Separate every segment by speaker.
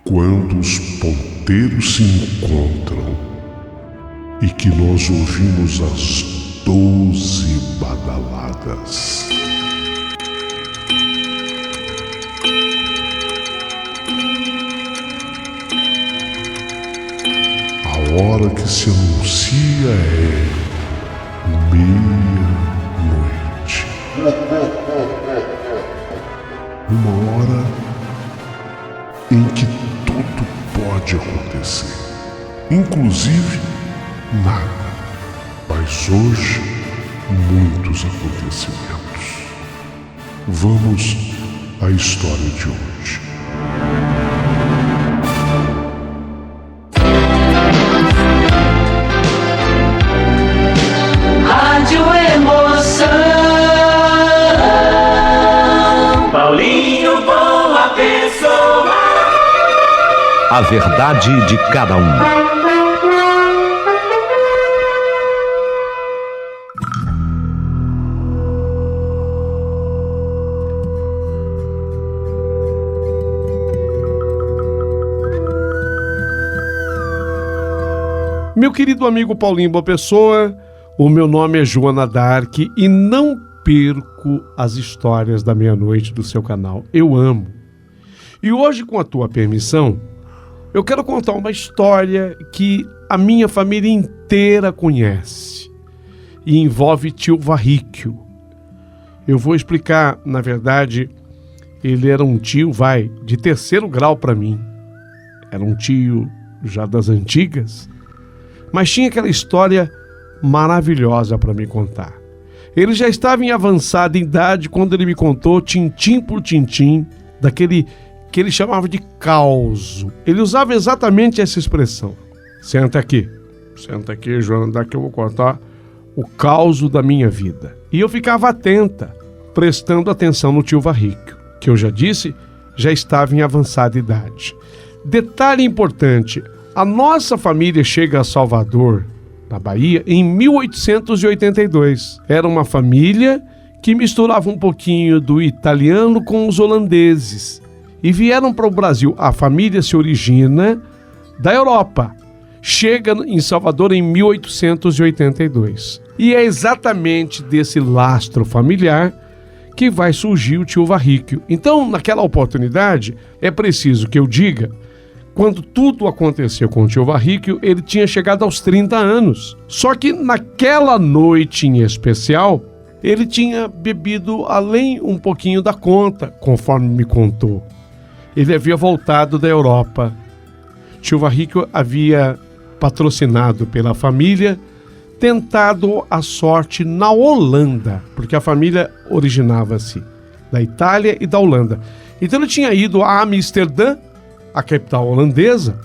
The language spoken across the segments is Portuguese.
Speaker 1: Quando os ponteiros se encontram e que nós ouvimos as 12 badaladas. A hora que se anuncia é meia-noite. Uma hora em que tudo pode acontecer, inclusive nada. Mas hoje, muitos acontecimentos. Vamos à história de hoje.
Speaker 2: Rádio Emoção. Paulinho Boa Pessoa.
Speaker 3: A verdade de cada um.
Speaker 4: Meu querido amigo Paulinho Boa Pessoa, o meu nome é Joana Dark e não perco as histórias da meia-noite do seu canal. Eu amo. E hoje, com a tua permissão, eu quero contar uma história que a minha família inteira conhece e envolve tio Varríquio. Eu vou explicar, na verdade, ele era um tio, de terceiro grau para mim. Era um tio já das antigas, mas tinha aquela história maravilhosa para me contar. Ele já estava em avançada idade quando ele me contou, tintim por tintim, daquele que ele chamava de causo. Ele usava exatamente essa expressão. Senta aqui, Joana, daqui eu vou contar o causo da minha vida. E eu ficava atenta, prestando atenção no tio Varríquio, que eu já disse, já estava em avançada idade. Detalhe importante, a nossa família chega a Salvador, na Bahia, em 1882. Era uma família que misturava um pouquinho do italiano com os holandeses. E vieram para o Brasil. A família se origina da Europa. Chega em Salvador em 1882. E é exatamente desse lastro familiar que vai surgir o tio Varríquio. Então, naquela oportunidade, é preciso que eu diga, quando tudo aconteceu com o tio Varríquio, ele tinha chegado aos 30 anos. Só que naquela noite em especial, ele tinha bebido além um pouquinho da conta, conforme me contou. Ele havia voltado da Europa. Tio Varríquio havia, patrocinado pela família, tentado a sorte na Holanda, porque a família originava-se da Itália e da Holanda. Então ele tinha ido a Amsterdã, a capital holandesa,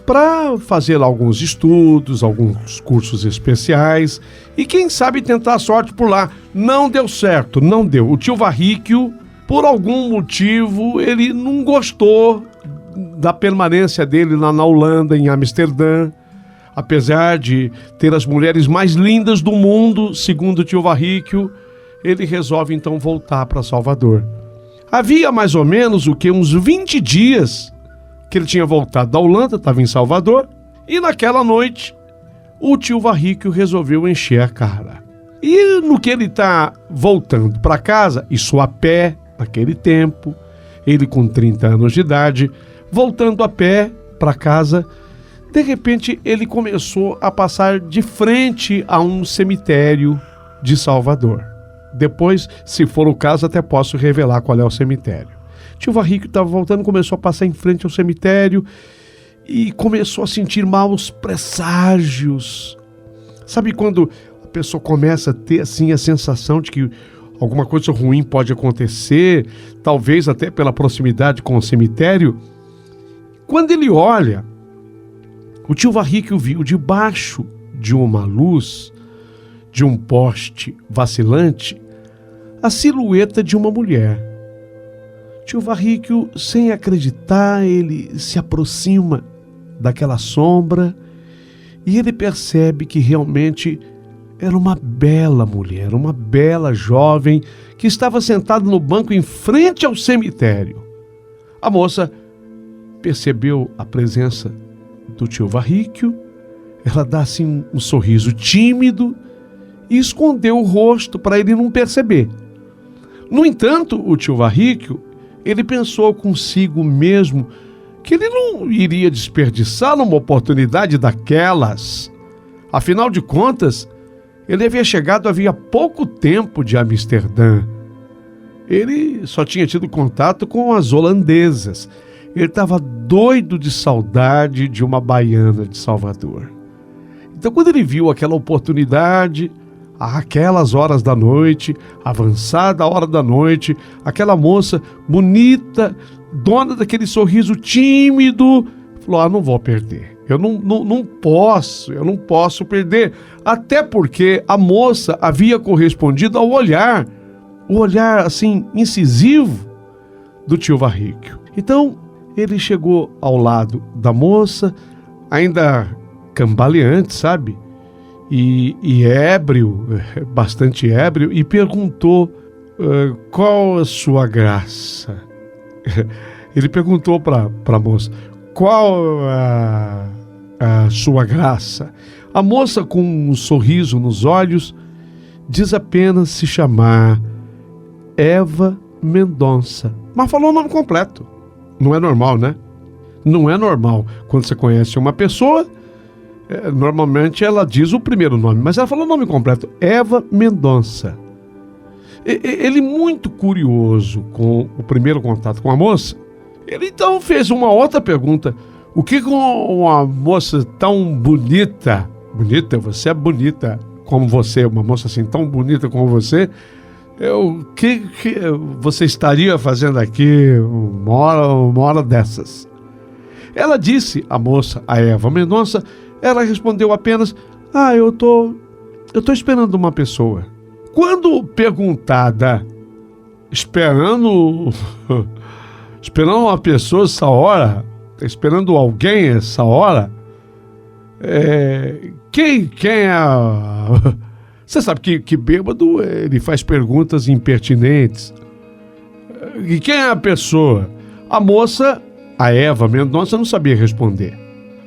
Speaker 4: para fazer alguns estudos, alguns cursos especiais e quem sabe tentar a sorte por lá. Não deu certo, não deu. O tio Varríquio, por algum motivo, ele não gostou da permanência dele lá na Holanda, em Amsterdã, apesar de ter as mulheres mais lindas do mundo, segundo o tio Varríquio, ele resolve então voltar para Salvador. Havia mais ou menos uns 20 dias que ele tinha voltado da Holanda, estava em Salvador, e naquela noite o tio Varríquio resolveu encher a cara. E no que ele está voltando para casa, isso a pé, naquele tempo, ele com 30 anos de idade, voltando a pé para casa, de repente ele começou a passar de frente a um cemitério de Salvador. Depois, se for o caso, até posso revelar qual é o cemitério. Tio Varríquio estava voltando, começou a passar em frente ao cemitério e começou a sentir maus presságios. Sabe quando a pessoa começa a ter assim a sensação de que alguma coisa ruim pode acontecer, talvez até pela proximidade com o cemitério? Quando ele olha, o tio Varríquio viu debaixo de uma luz, de um poste vacilante, a silhueta de uma mulher. Tio Varríquio, sem acreditar, ele se aproxima daquela sombra e ele percebe que realmente era uma bela mulher, uma bela jovem que estava sentada no banco em frente ao cemitério. A moça percebeu a presença do tio Varríquio, ela dá assim um sorriso tímido e escondeu o rosto para ele não perceber. No entanto, o tio Varríquio, ele pensou consigo mesmo que ele não iria desperdiçar uma oportunidade daquelas. Afinal de contas, ele havia chegado havia pouco tempo de Amsterdã. Ele só tinha tido contato com as holandesas. Ele estava doido de saudade de uma baiana de Salvador. Então, quando ele viu aquela oportunidade, aquelas horas da noite, avançada hora da noite, aquela moça bonita, dona daquele sorriso tímido, falou: não vou perder. Eu não posso perder. Até porque a moça havia correspondido ao olhar, o olhar assim incisivo do tio Varríquio. Então ele chegou ao lado da moça, ainda cambaleante, sabe? E ébrio, bastante ébrio, e perguntou: qual a sua graça? Ele perguntou para a moça: qual a sua graça? A moça, com um sorriso nos olhos, diz apenas se chamar Eva Mendonça. Mas falou o nome completo. Não é normal, né? Não é normal. Quando você conhece uma pessoa, normalmente ela diz o primeiro nome, mas ela falou o nome completo: Eva Mendonça. Ele, muito curioso com o primeiro contato com a moça, ele então fez uma outra pergunta: o que com uma moça tão bonita, você é bonita como você, uma moça assim tão bonita como você, o que você estaria fazendo aqui uma hora dessas? Ela disse, a moça, a Eva Mendonça, ela respondeu apenas: eu tô esperando uma pessoa. Quando perguntada, esperando uma pessoa essa hora, esperando alguém essa hora, quem é a... Você sabe que bêbado, ele faz perguntas impertinentes. E quem é a pessoa? A moça, a Eva Mendonça, não sabia responder.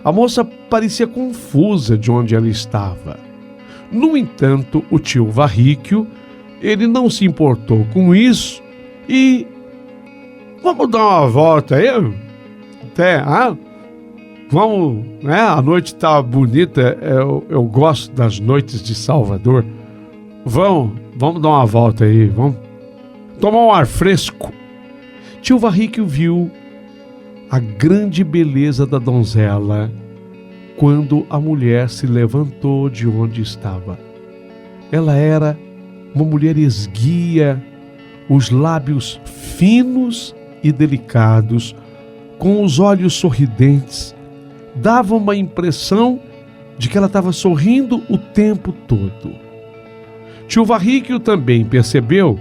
Speaker 4: A moça parecia confusa de onde ela estava. No entanto, o tio Varríquio, ele não se importou com isso e... Vamos dar uma volta aí? Vamos, né? A noite tá bonita, eu gosto das noites de Salvador. Vamos dar uma volta aí, vamos tomar um ar fresco. Tio Varríquio viu a grande beleza da donzela quando a mulher se levantou de onde estava. Ela era uma mulher esguia, os lábios finos e delicados, com os olhos sorridentes, dava uma impressão de que ela estava sorrindo o tempo todo. Tio Varríquio também percebeu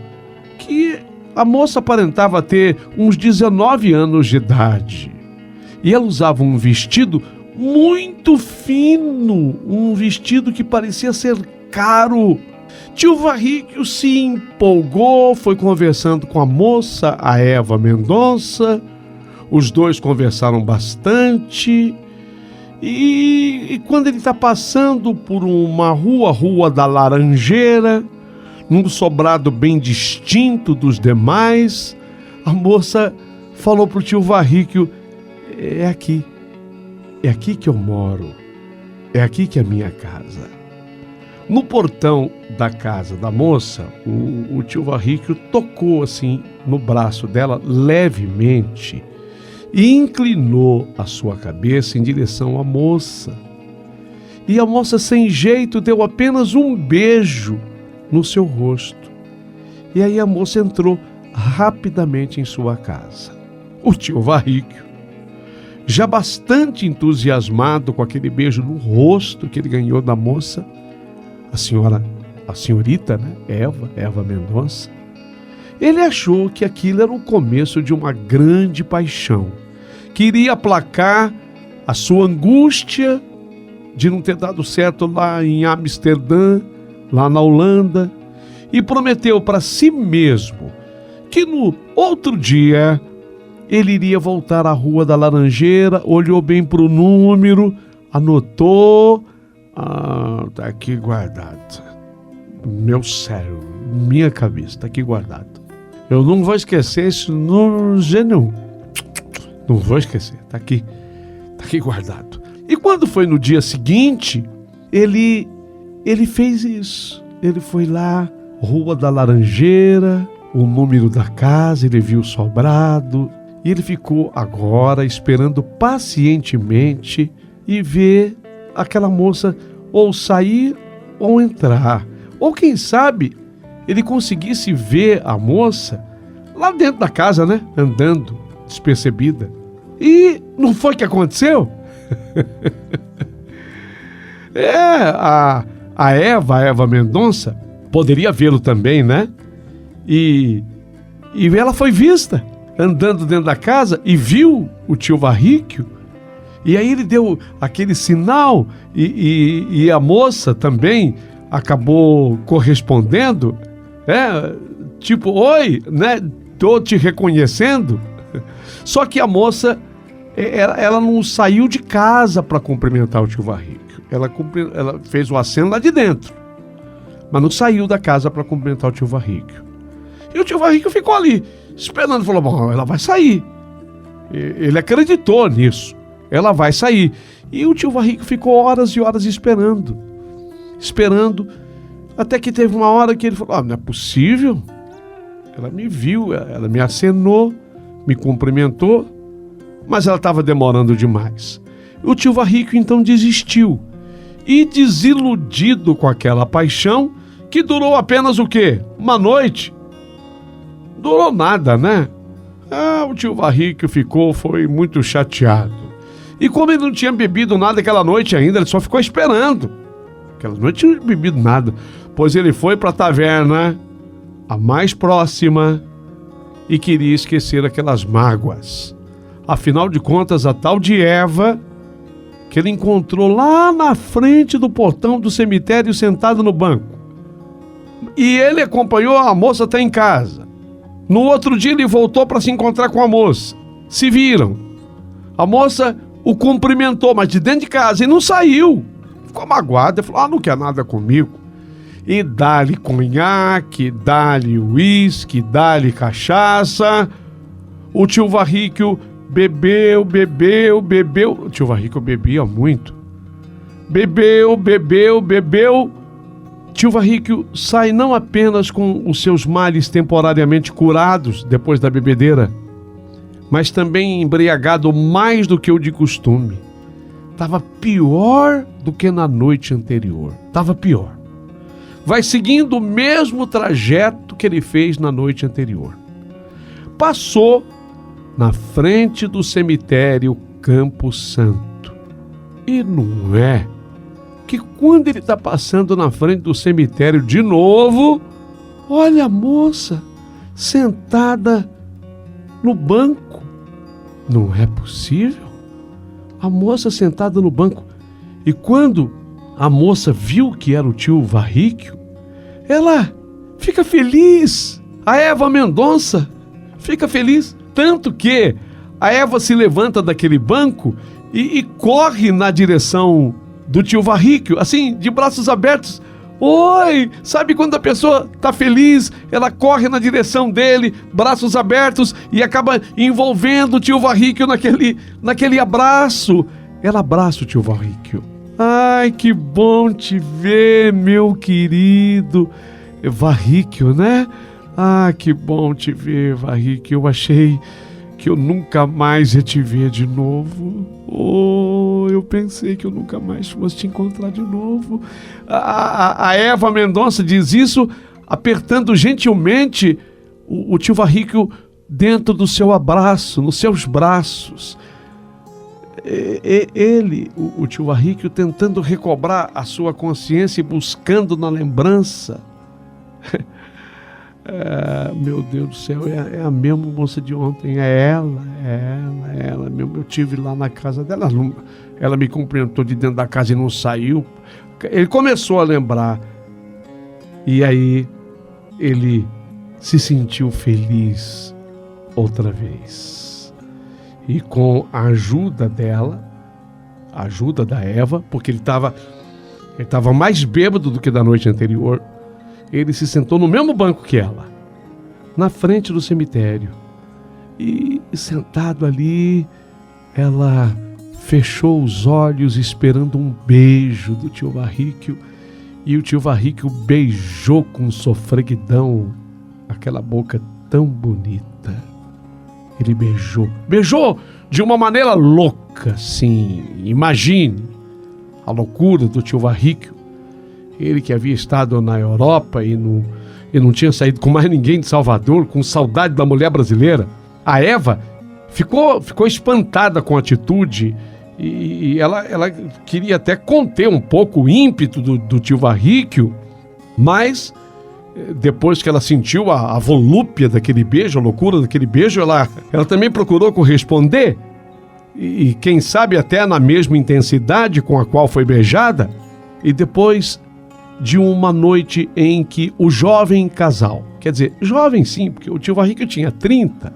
Speaker 4: que a moça aparentava ter uns 19 anos de idade. E ela usava um vestido muito fino, um vestido que parecia ser caro. Tio Varríquio se empolgou, foi conversando com a moça, a Eva Mendonça. Os dois conversaram bastante. E quando ele está passando por uma rua da Laranjeira, num sobrado bem distinto dos demais, a moça falou para o tio Varríquio: é aqui que eu moro, é aqui que é a minha casa. No portão da casa da moça, o tio Varríquio tocou assim no braço dela levemente e inclinou a sua cabeça em direção à moça. E a moça, sem jeito, deu apenas um beijo no seu rosto. E aí a moça entrou rapidamente em sua casa. O tio Varríquio, já bastante entusiasmado com aquele beijo no rosto que ele ganhou da moça, a senhorita, né? Eva Mendonça, ele achou que aquilo era o começo de uma grande paixão, que iria aplacar a sua angústia de não ter dado certo lá em Amsterdã, lá na Holanda, e prometeu para si mesmo que no outro dia ele iria voltar à Rua da Laranjeira, olhou bem para o número, anotou. Tá aqui guardado. Meu cérebro, minha cabeça, tá aqui guardado. Eu não vou esquecer esse número nenhum. Não vou esquecer, tá aqui guardado. E quando foi no dia seguinte, ele fez isso. Ele foi lá, Rua da Laranjeira, o número da casa, ele viu sobrado, e ele ficou agora esperando pacientemente e ver aquela moça ou sair ou entrar. Ou quem sabe ele conseguisse ver a moça lá dentro da casa, né? Andando despercebida. E não foi que aconteceu? A Eva Mendonça poderia vê-lo também, né? E ela foi vista andando dentro da casa e viu o tio Varríquio. E aí ele deu aquele sinal e a moça também acabou correspondendo, tipo, oi, né? Tô te reconhecendo. Só que a moça, ela não saiu de casa para cumprimentar o tio Varríquio. Ela fez o aceno lá de dentro, mas não saiu da casa para cumprimentar o tio Varríquio. E o tio Varríquio ficou ali, esperando, falou, bom, ela vai sair. Ele acreditou nisso, ela vai sair. E o tio Varríquio ficou horas e horas esperando, até que teve uma hora que ele falou, não é possível, ela me viu, ela me acenou, me cumprimentou, mas ela estava demorando demais. O tio Varríquio então desistiu, e desiludido com aquela paixão, que durou apenas o quê? Uma noite. Durou nada, né? O tio Varríquio foi muito chateado. E como ele não tinha bebido nada aquela noite ainda, ele só ficou esperando. Aquela noite não tinha bebido nada, pois ele foi para a taverna, a mais próxima, e queria esquecer aquelas mágoas. Afinal de contas, a tal de Eva, que ele encontrou lá na frente do portão do cemitério sentada no banco. E ele acompanhou a moça até em casa. No outro dia ele voltou para se encontrar com a moça. Se viram. A moça o cumprimentou, mas de dentro de casa, e não saiu. Ficou magoado, falou, não quer nada comigo. E dá-lhe conhaque, dá-lhe uísque, dá-lhe cachaça. O tio Varríquio bebeu. O tio Varríquio bebia muito. Bebeu. Tio Varríquio sai não apenas com os seus males temporariamente curados depois da bebedeira, mas também embriagado mais do que o de costume. Estava pior do que na noite anterior. Estava pior. Vai seguindo o mesmo trajeto que ele fez na noite anterior. Passou na frente do cemitério Campo Santo. E não é que quando ele está passando na frente do cemitério de novo, olha a moça sentada no banco. Não é possível? A moça sentada no banco. E quando a moça viu que era o tio Varríquio, ela fica feliz. A Eva Mendonça fica feliz. Tanto que a Eva se levanta daquele banco e corre na direção do tio Varríquio, assim, de braços abertos. Oi! Sabe quando a pessoa tá feliz, ela corre na direção dele, braços abertos, e acaba envolvendo o tio Varríquio naquele abraço. Ela abraça o tio Varríquio. Ai, que bom te ver, meu querido Varríquio, né? Ah, que bom te ver, Varríquio. Eu achei que eu nunca mais ia te ver de novo. Eu pensei que eu nunca mais fosse te encontrar de novo. A Eva Mendonça diz isso, apertando gentilmente o tio Varríquio dentro do seu abraço, nos seus braços. O tio Varríquio, tentando recobrar a sua consciência e buscando na lembrança. Meu Deus do céu, é a mesma moça de ontem, é ela mesmo. Eu estive lá na casa dela, ela me cumprimentou de dentro da casa e não saiu. Ele começou a lembrar, e aí ele se sentiu feliz outra vez. E com a ajuda dela, a ajuda da Eva, porque ele estava mais bêbado do que da noite anterior, ele se sentou no mesmo banco que ela, na frente do cemitério. E sentado ali, ela fechou os olhos esperando um beijo do tio Varríquio. E o tio Varríquio beijou com sofreguidão aquela boca tão bonita. Ele beijou de uma maneira louca, sim. Imagine a loucura do tio Varríquio. Ele que havia estado na Europa e não tinha saído com mais ninguém de Salvador, com saudade da mulher brasileira. A Eva ficou espantada com a atitude e ela queria até conter um pouco o ímpeto do tio Varríquio, mas depois que ela sentiu a volúpia daquele beijo, a loucura daquele beijo, ela também procurou corresponder e quem sabe até na mesma intensidade com a qual foi beijada. E depois de uma noite em que o jovem casal, quer dizer, jovem sim, porque o tio Varríquio tinha 30,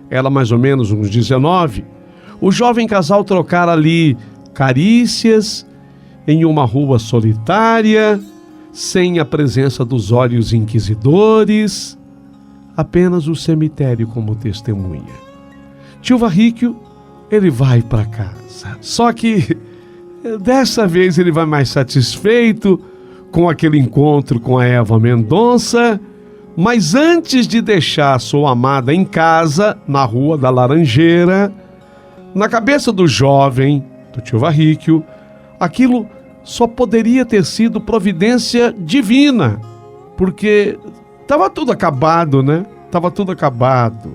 Speaker 4: ela mais ou menos uns 19, o jovem casal trocara ali carícias em uma rua solitária, sem a presença dos olhos inquisidores, apenas o cemitério como testemunha. Tio Varríquio, ele vai para casa, só que dessa vez ele vai mais satisfeito com aquele encontro com a Eva Mendonça, mas antes de deixar sua amada em casa, na Rua da Laranjeira, na cabeça do jovem, do tio Varríquio, aquilo só poderia ter sido providência divina, porque estava tudo acabado, né? Estava tudo acabado.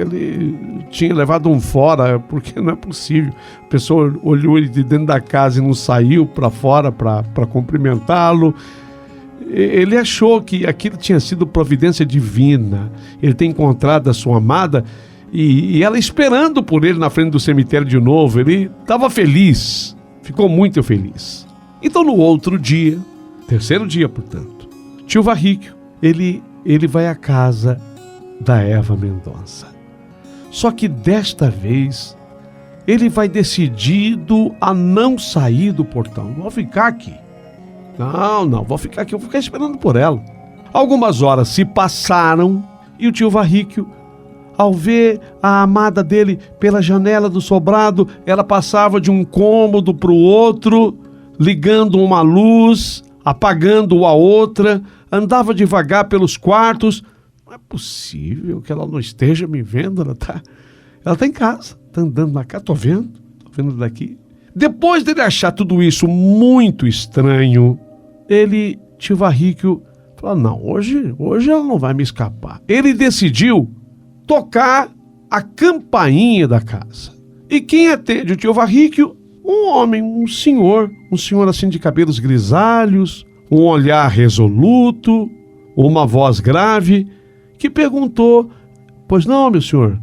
Speaker 4: Ele tinha levado um fora, porque não é possível. A pessoa olhou ele de dentro da casa e não saiu para fora para cumprimentá-lo. Ele achou que aquilo tinha sido providência divina. Ele tem encontrado a sua amada e ela esperando por ele na frente do cemitério de novo. Ele estava feliz, ficou muito feliz. Então no outro dia, terceiro dia portanto, tio Varríquio, ele vai à casa da Eva Mendonça. Só que desta vez ele vai decidido a não sair do portão. Vou ficar aqui. Não, vou ficar aqui, eu vou ficar esperando por ela. Algumas horas se passaram e o tio Varríquio, ao ver a amada dele pela janela do sobrado, ela passava de um cômodo para o outro, ligando uma luz, apagando a outra, andava devagar pelos quartos. Não é possível que ela não esteja me vendo, ela tá em casa, tá andando na casa, tô vendo daqui. Depois dele achar tudo isso muito estranho, tio Varríquio, falou, não, hoje ela não vai me escapar. Ele decidiu tocar a campainha da casa. E quem atende o tio Varríquio? Um homem, um senhor assim de cabelos grisalhos, um olhar resoluto, uma voz grave, que perguntou, pois não, meu senhor,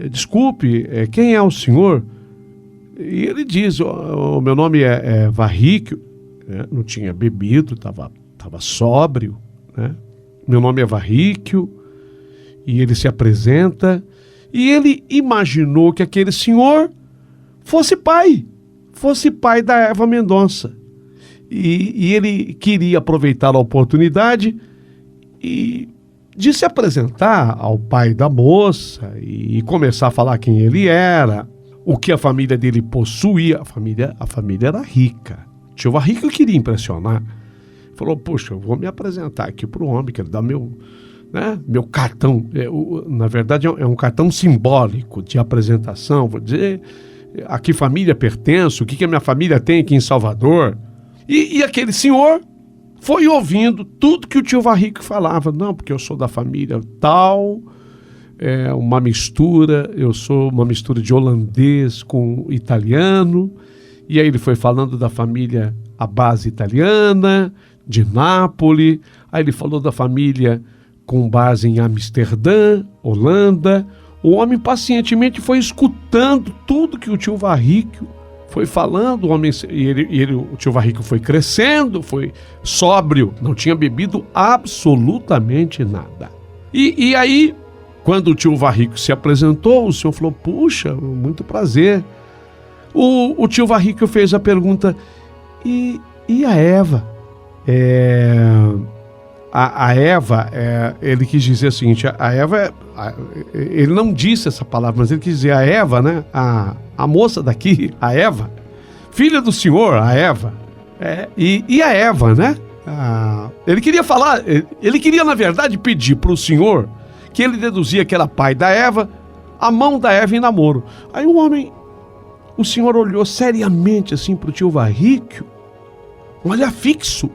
Speaker 4: desculpe, quem é o senhor? E ele diz, o meu nome é Varríquio, não tinha bebido, estava sóbrio, né? Meu nome é Varríquio, e ele se apresenta, e ele imaginou que aquele senhor fosse pai da Eva Mendonça. E ele queria aproveitar a oportunidade de se apresentar ao pai da moça e começar a falar quem ele era, o que a família dele possuía. A família era rica. Tio Varríquio queria impressionar. Falou, poxa, eu vou me apresentar aqui para o homem, quero dar meu cartão. Na verdade, é um cartão simbólico de apresentação. Vou dizer a que família pertenço, o que a minha família tem aqui em Salvador. E aquele senhor foi ouvindo tudo que o tio Varríquio falava. Não, porque eu sou da família tal, eu sou uma mistura de holandês com italiano. E aí ele foi falando da família à base italiana, de Nápoles. Aí ele falou da família com base em Amsterdã, Holanda. O homem pacientemente foi escutando tudo que o tio Varríquio foi falando. O tio Varríquio foi crescendo, foi sóbrio, não tinha bebido absolutamente nada. E aí Quando o tio Varrico se apresentou, o senhor falou: puxa, muito prazer. O tio Varrico fez a pergunta: e a Eva? A Eva, ele quis dizer o seguinte: a Eva, ele não disse essa palavra, mas ele quis dizer a Eva, né? A moça daqui, a Eva, filha do senhor, a Eva. E a Eva, né? Ele queria falar, ele queria, na verdade, pedir para o senhor que ele deduzia que era pai da Eva, a mão da Eva em namoro. Aí o senhor olhou seriamente assim para o tio Varrico, olha fixo.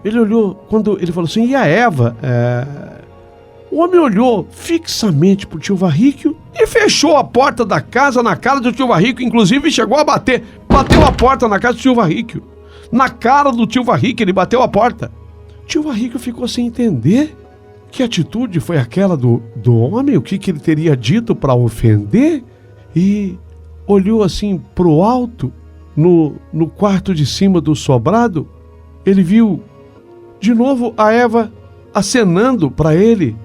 Speaker 4: Ele olhou, quando ele falou assim: e a Eva? O homem olhou fixamente para o tio Varrico e fechou a porta da casa na cara do tio Varrico, inclusive chegou a bateu a porta na casa do tio Varrico. Na cara do tio Varrico ele bateu a porta. O tio Varrico ficou sem entender que atitude foi aquela do homem, o que ele teria dito para ofender, e olhou assim para o alto, no quarto de cima do sobrado. Ele viu de novo a Eva acenando para ele.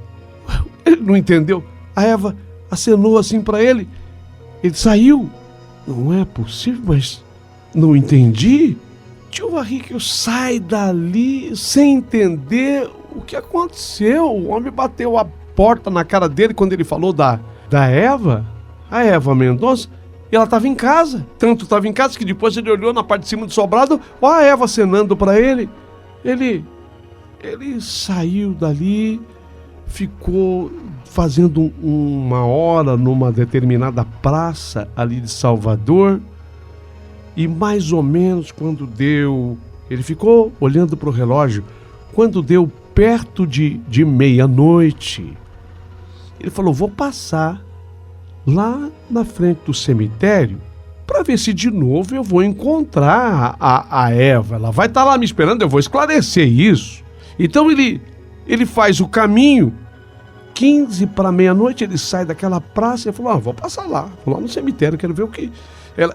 Speaker 4: Ele não entendeu. A Eva acenou assim para ele. Ele saiu. Não é possível, mas não entendi. Tio Varrico sai dali sem entender o que aconteceu. O homem bateu a porta na cara dele quando ele falou da Eva. A Eva Mendonça. E ela estava em casa. Tanto estava em casa que depois ele olhou na parte de cima do sobrado. Ó, a Eva acenando para ele. Ele saiu dali, ficou fazendo uma hora numa determinada praça ali de Salvador, e mais ou menos quando deu, ele ficou olhando para o relógio, quando deu perto de meia-noite, ele falou: vou passar lá na frente do cemitério para ver se de novo eu vou encontrar a Eva. Ela vai estar lá me esperando, eu vou esclarecer isso. Então ele faz o caminho, 15 para meia-noite, ele sai daquela praça e falou: vou passar lá, vou lá no cemitério, quero ver o que...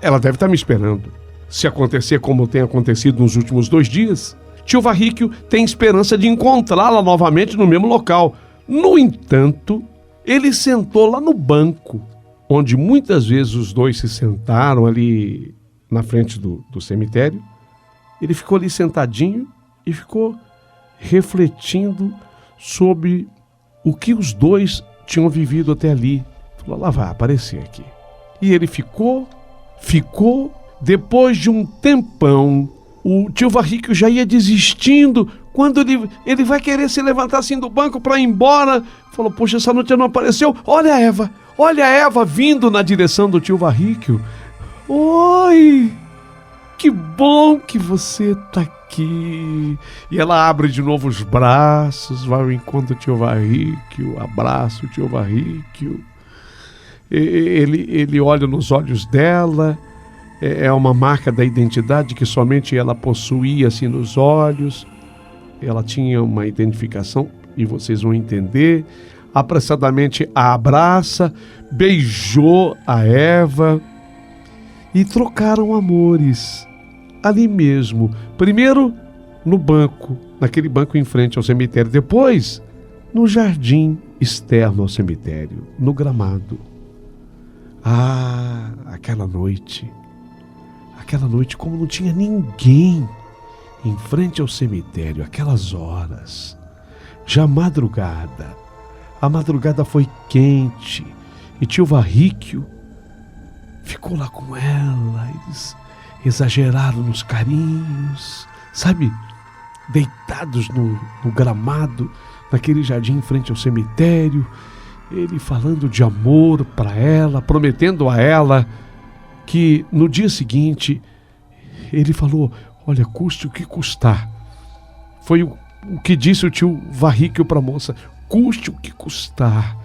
Speaker 4: Ela deve estar me esperando. Se acontecer como tem acontecido nos últimos 2 dias, tio Varrico tem esperança de encontrá-la novamente no mesmo local. No entanto, ele sentou lá no banco, onde muitas vezes os dois se sentaram ali na frente do cemitério. Ele ficou ali sentadinho e ficou refletindo sobre o que os dois tinham vivido até ali. Falou: lá vai aparecer aqui. E ele ficou. Depois de um tempão, o tio Varrico já ia desistindo. Quando ele vai querer se levantar assim do banco para ir embora, falou: poxa, essa noite não apareceu. Olha a Eva vindo na direção do tio Varrico. Oi, que bom que você está aqui. E ela abre de novo os braços, vai ao encontro do tio Varrico, abraça o tio Varrico. Ele olha nos olhos dela. É uma marca da identidade que somente ela possuía assim nos olhos. Ela tinha uma identificação, e vocês vão entender. Apressadamente a abraça, beijou a Eva e trocaram amores ali mesmo. Primeiro no banco, naquele banco em frente ao cemitério. Depois no jardim externo ao cemitério, no gramado. Aquela noite como não tinha ninguém em frente ao cemitério, aquelas horas, já a madrugada foi quente, e tio Varrico ficou lá com ela. Eles exageraram nos carinhos, sabe, deitados no gramado, naquele jardim em frente ao cemitério, ele falando de amor para ela, prometendo a ela que no dia seguinte, ele falou: olha, custe o que custar. Foi o que disse o tio Varrico para a moça: custe o que custar.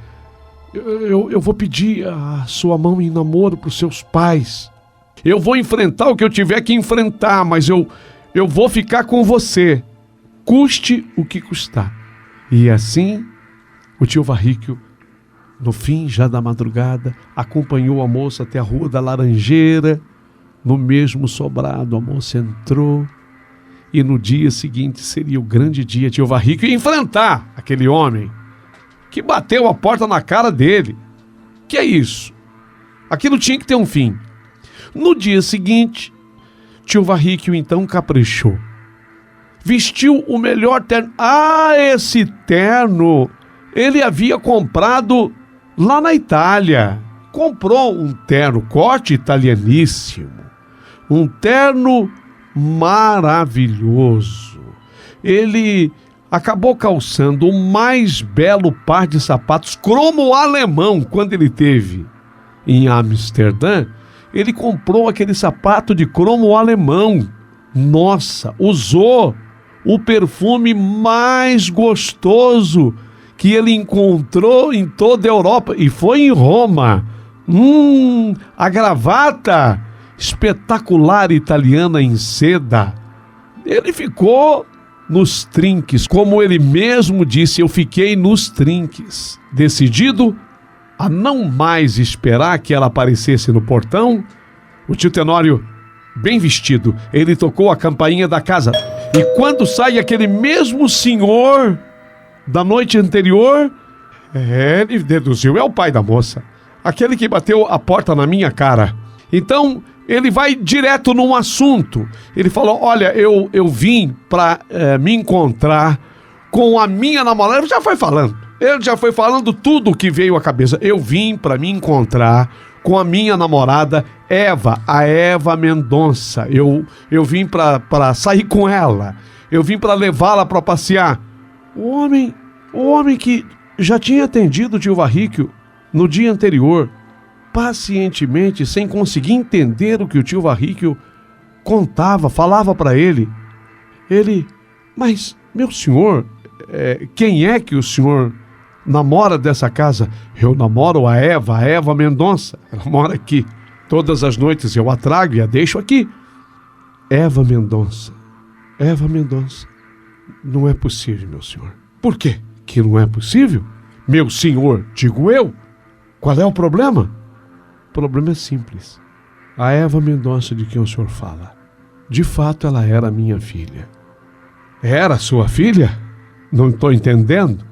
Speaker 4: Eu vou pedir a sua mão em namoro para os seus pais. Eu vou enfrentar o que eu tiver que enfrentar, mas eu vou ficar com você. Custe o que custar. E assim, o tio Varrico, no fim já da madrugada, acompanhou a moça até a Rua da Laranjeira. No mesmo sobrado, a moça entrou. E no dia seguinte seria o grande dia, tio Varrico ia enfrentar aquele homem. que bateu a porta na cara dele. Que é isso? Aquilo tinha que ter um fim. No dia seguinte, tio Varríquio então caprichou. Vestiu o melhor terno. Ah, esse terno ele havia comprado lá na Itália. Comprou um terno, corte italianíssimo. Um terno maravilhoso. Ele acabou calçando o mais belo par de sapatos cromo alemão quando ele teve em Amsterdã. Ele comprou aquele sapato de cromo alemão. Nossa, usou o perfume mais gostoso que ele encontrou em toda a Europa e foi em Roma. A gravata espetacular italiana em seda. Ele ficou nos trinques, como ele mesmo disse, eu fiquei nos trinques, decidido a não mais esperar que ela aparecesse no portão. O tio Tenório, bem vestido, ele tocou a campainha da casa. E quando sai aquele mesmo senhor da noite anterior, ele deduziu, é o pai da moça, aquele que bateu a porta na minha cara. Então, ele vai direto num assunto. Ele falou, olha, eu vim para me encontrar com a minha namorada. Ele já foi falando tudo o que veio à cabeça. Eu vim para me encontrar com a minha namorada Eva, a Eva Mendonça. Eu vim para sair com ela. Eu vim para levá-la para passear. O homem que já tinha atendido o tio Varríquio no dia anterior, pacientemente, sem conseguir entender o que o tio Varríquio contava, falava para ele. Ele, mas, meu senhor, quem é que o senhor namora dessa casa? Eu namoro a Eva Mendonça. Ela mora aqui. Todas as noites eu a trago e a deixo aqui. Eva Mendonça. Não é possível, meu senhor. Por quê? Que não é possível? Meu senhor, digo eu. Qual é o problema? O problema é simples. A Eva Mendonça de quem o senhor fala, de fato ela era minha filha. Era sua filha? Não estou entendendo.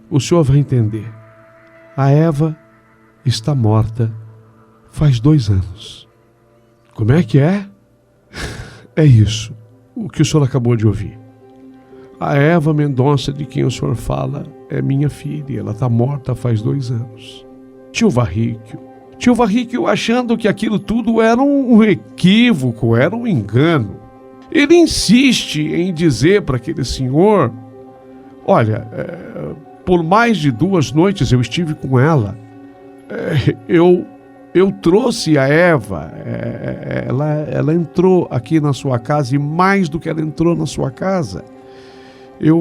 Speaker 4: O senhor vai entender. A Eva está morta faz 2 anos. Como é que é? É isso, o que o senhor acabou de ouvir. A Eva Mendonça de quem o senhor fala é minha filha. Ela está morta faz 2 anos. Tio Varríquio achando que aquilo tudo era um equívoco, era um engano. Ele insiste em dizer para aquele senhor, olha, por mais de 2 noites eu estive com ela. Eu trouxe a Eva, ela entrou aqui na sua casa e mais do que ela entrou na sua casa.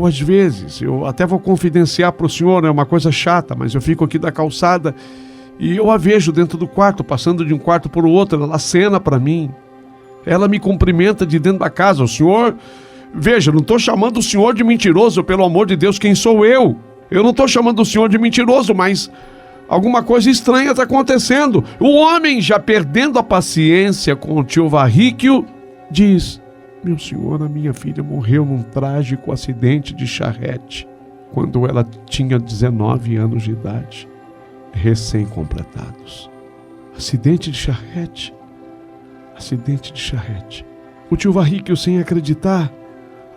Speaker 4: Às vezes, eu até vou confidenciar para o senhor, é uma coisa chata, mas eu fico aqui da calçada e eu a vejo dentro do quarto, passando de um quarto para o outro, ela acena para mim. Ela me cumprimenta de dentro da casa. O senhor, veja, não estou chamando o senhor de mentiroso, pelo amor de Deus, quem sou eu? Eu não estou chamando o senhor de mentiroso, mas alguma coisa estranha está acontecendo. O homem, já perdendo a paciência com o tio Varríquio, diz, meu senhor, a minha filha morreu num trágico acidente de charrete, quando ela tinha 19 anos de idade, recém-completados. Acidente de charrete. O tio Varríquio, sem acreditar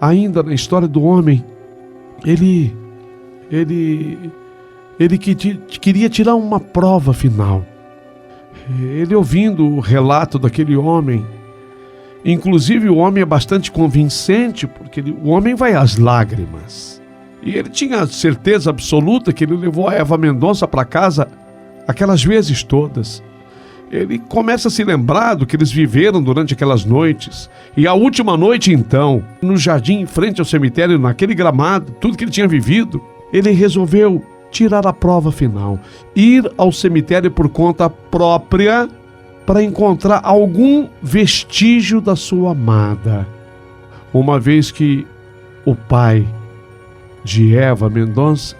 Speaker 4: ainda na história do homem, ele queria tirar uma prova final. Ele ouvindo o relato daquele homem, inclusive o homem é bastante convincente, porque o homem vai às lágrimas. E ele tinha certeza absoluta que ele levou a Eva Mendonça para casa aquelas vezes todas. Ele começa a se lembrar do que eles viveram durante aquelas noites. E a última noite, então, no jardim, em frente ao cemitério, naquele gramado, tudo que ele tinha vivido, ele resolveu tirar a prova final, ir ao cemitério por conta própria para encontrar algum vestígio da sua amada. Uma vez que o pai de Eva Mendonça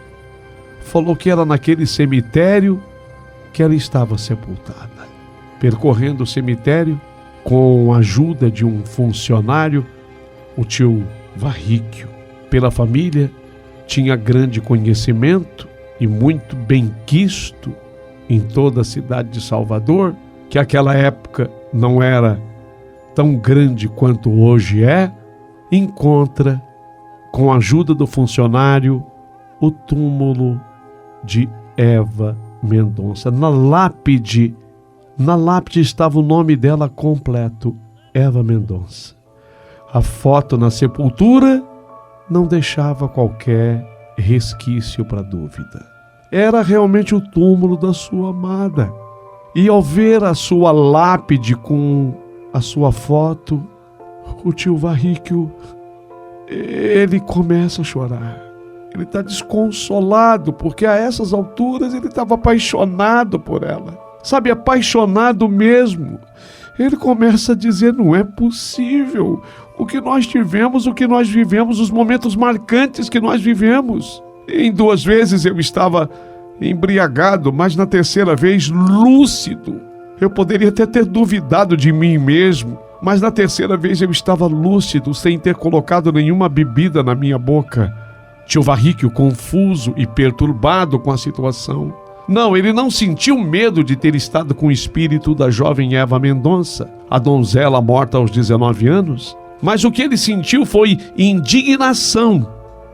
Speaker 4: falou que era naquele cemitério que ela estava sepultada. Percorrendo o cemitério, com a ajuda de um funcionário, o tio Varríquio, pela família, tinha grande conhecimento e muito benquisto em toda a cidade de Salvador, que aquela época não era tão grande quanto hoje é, encontra, com a ajuda do funcionário, o túmulo de Eva Mendonça. Na lápide estava o nome dela completo, Eva Mendonça. A foto na sepultura não deixava qualquer resquício para dúvida. Era realmente o túmulo da sua amada. E ao ver a sua lápide com a sua foto, o tio Varríquio, ele começa a chorar. Ele está desconsolado, porque a essas alturas ele estava apaixonado por ela. Sabe, apaixonado mesmo. Ele começa a dizer, não é possível. O que nós tivemos, o que nós vivemos, os momentos marcantes que nós vivemos. Em 2 vezes eu estava embriagado, mas na 3ª vez lúcido. Eu poderia até ter duvidado de mim mesmo, mas na 3ª vez eu estava lúcido, sem ter colocado nenhuma bebida na minha boca. Tio Varríquio, confuso e perturbado com a situação. Não, ele não sentiu medo de ter estado com o espírito da jovem Eva Mendonça, a donzela morta aos 19 anos, mas o que ele sentiu foi indignação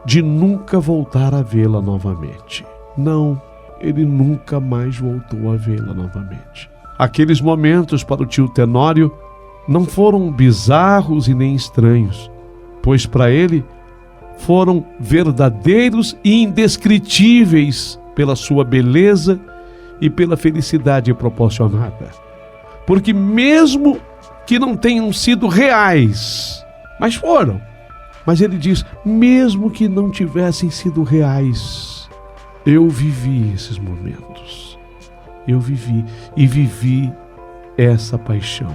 Speaker 4: de nunca voltar a vê-la novamente. Não, ele nunca mais voltou a vê-la novamente. Aqueles momentos para o tio Tenório não foram bizarros e nem estranhos, pois para ele foram verdadeiros e indescritíveis pela sua beleza e pela felicidade proporcionada. Porque mesmo que não tenham sido reais, mas foram. Mas ele diz, mesmo que não tivessem sido reais, eu vivi esses momentos. Eu vivi essa paixão.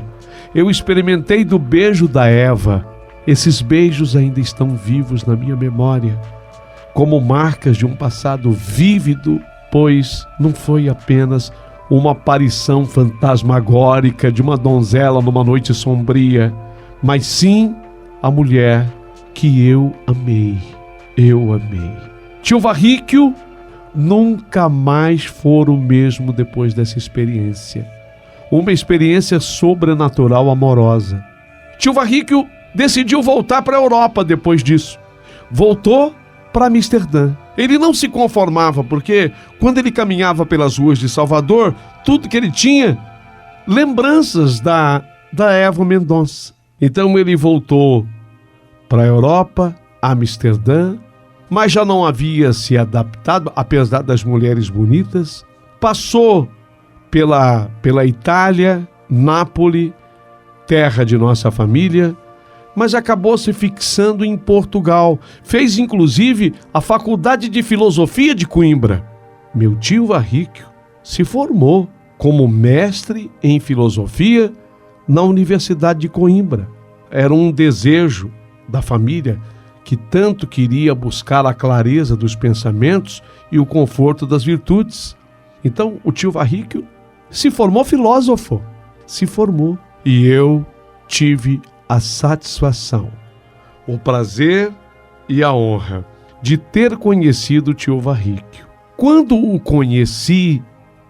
Speaker 4: Eu experimentei do beijo da Eva. Esses beijos ainda estão vivos na minha memória, como marcas de um passado vívido, pois não foi apenas uma aparição fantasmagórica de uma donzela numa noite sombria, mas sim a mulher que eu amei. Tio Varríquio nunca mais for o mesmo depois dessa experiência. Uma experiência sobrenatural amorosa. Tio Varríquio decidiu voltar para a Europa depois disso. Voltou para Amsterdã. Ele não se conformava, porque quando ele caminhava pelas ruas de Salvador, tudo que ele tinha, lembranças da Eva Mendonça. Então ele voltou para a Europa, Amsterdã, mas já não havia se adaptado, apesar das mulheres bonitas. Passou pela Itália, Nápoles, terra de nossa família, mas acabou se fixando em Portugal. Fez, inclusive, a Faculdade de Filosofia de Coimbra. Meu tio Varríquio se formou como mestre em filosofia na Universidade de Coimbra. Era um desejo da família que tanto queria buscar a clareza dos pensamentos e o conforto das virtudes. Então, o tio Varríquio se formou filósofo. Se formou. E eu tive a satisfação, o prazer e a honra de ter conhecido o tio Varríquio. Quando o conheci,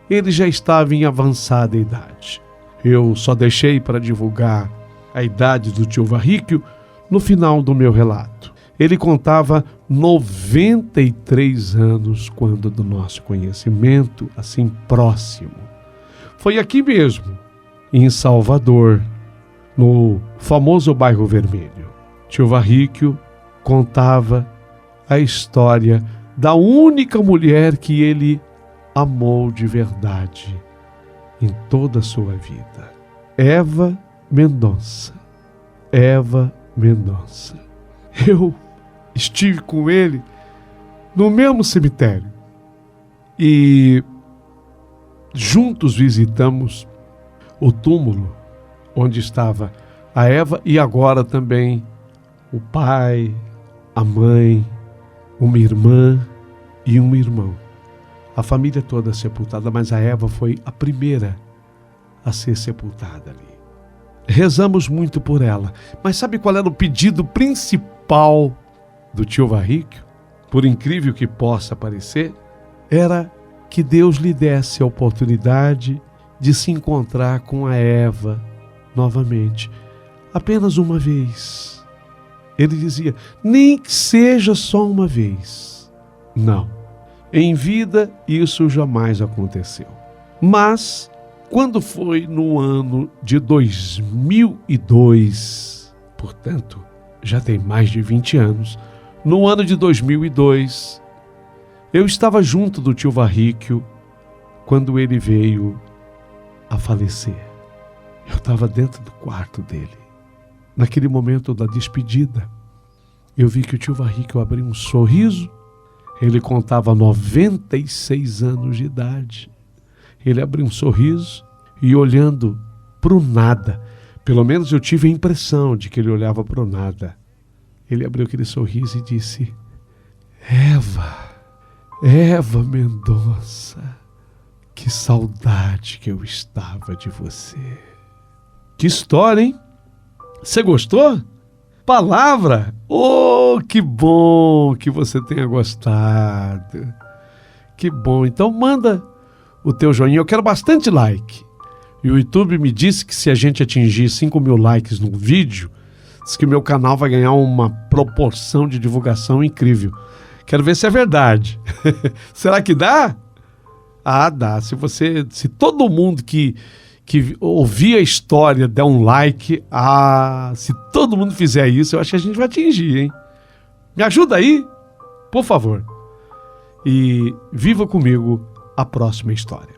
Speaker 4: ele já estava em avançada idade. Eu só deixei para divulgar a idade do tio Varríquio no final do meu relato. Ele contava 93 anos quando do nosso conhecimento, assim próximo. Foi aqui mesmo, em Salvador, no famoso Bairro Vermelho. Tio Varríquio contava a história da única mulher que ele amou de verdade em toda a sua vida. Eva Mendonça. Eva Mendonça. Eu estive com ele no mesmo cemitério e juntos visitamos o túmulo onde estava a Eva e agora também o pai, a mãe, uma irmã e um irmão. A família toda sepultada, mas a Eva foi a primeira a ser sepultada ali. Rezamos muito por ela, mas sabe qual era o pedido principal do tio Varríquio? Por incrível que possa parecer, era que Deus lhe desse a oportunidade de se encontrar com a Eva novamente, apenas uma vez. Ele dizia, nem que seja só uma vez. Não, em vida isso jamais aconteceu. Mas, quando foi no ano de 2002, portanto, já tem mais de 20 anos, no ano de 2002, eu estava junto do tio Varríquio quando ele veio a falecer. Eu estava dentro do quarto dele. Naquele momento da despedida, eu vi que o tio Varríquio abriu um sorriso. Ele contava 96 anos de idade. Ele abriu um sorriso e olhando para o nada, pelo menos eu tive a impressão de que ele olhava para o nada. Ele abriu aquele sorriso e disse, Eva Mendonça, que saudade que eu estava de você. Que história, hein? Você gostou? Palavra? Oh, que bom que você tenha gostado. Que bom. Então manda o teu joinha. Eu quero bastante like. E o YouTube me disse que se a gente atingir 5.000 likes no vídeo, diz que o meu canal vai ganhar uma proporção de divulgação incrível. Quero ver se é verdade. Será que dá? Ah, dá. Se todo mundo que ouvir a história der um like, se todo mundo fizer isso, eu acho que a gente vai atingir, hein? Me ajuda aí, por favor. E viva comigo a próxima história.